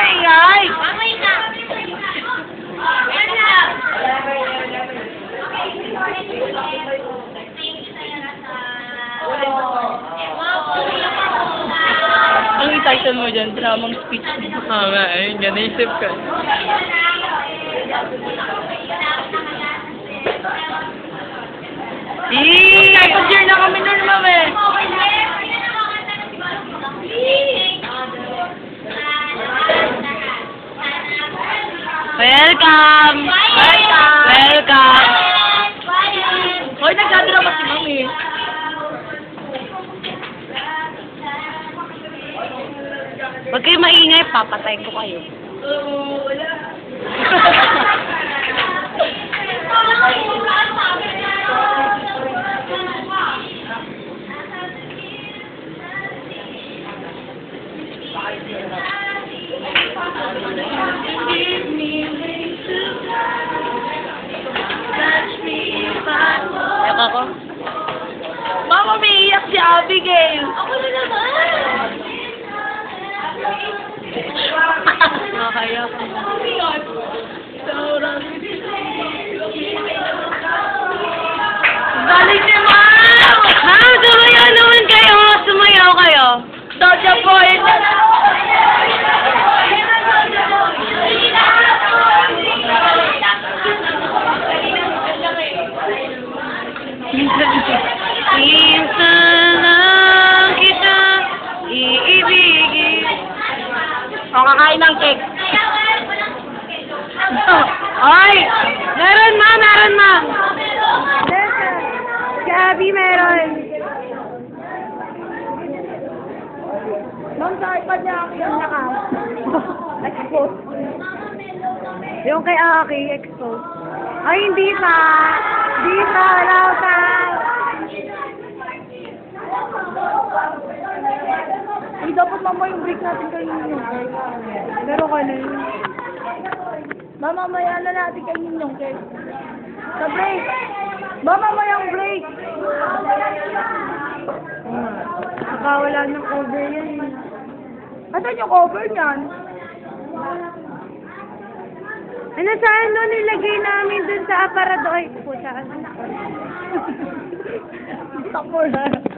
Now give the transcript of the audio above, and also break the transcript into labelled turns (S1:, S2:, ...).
S1: maingay! Ang i-title mo dyan, dramang speech mo.
S2: Nga, ayun nga, naisip ka.
S1: Second year na kami nun, ma'am eh. Welcome! Welcome! Hoy, nagsadrama si mami. Huwag kayo maingay, papatay ko kayo. Ayak ako. Mama, may iyak si Abigail. Ako na naman. Nakakayak. Galing ni Ma'am! Ma'am, sumayaw naman kayo. Sumayaw kayo. Doja Boy. Minsan lang kita iibigin. O, kakain ng cake. Ay! Meron, ma'am! Meron, ma'am! Gabi, meron. Ma'am, sa iPad niya ako yung expose. Yung kay Aki, expose. Ay, hindi pa. Hindi pa. Wala pa. Ay, dapat mama yung break natin kainin yung cake. Pero ka na yun. Mama, mamaya na natin kainin yung cake. Sa break. Mama, mamaya yung break. Nakawala ng cover yan. Asan yung cover niyan? Ano saan doon nilagay namin dun sa aparador? Ay, puta. Tapos na.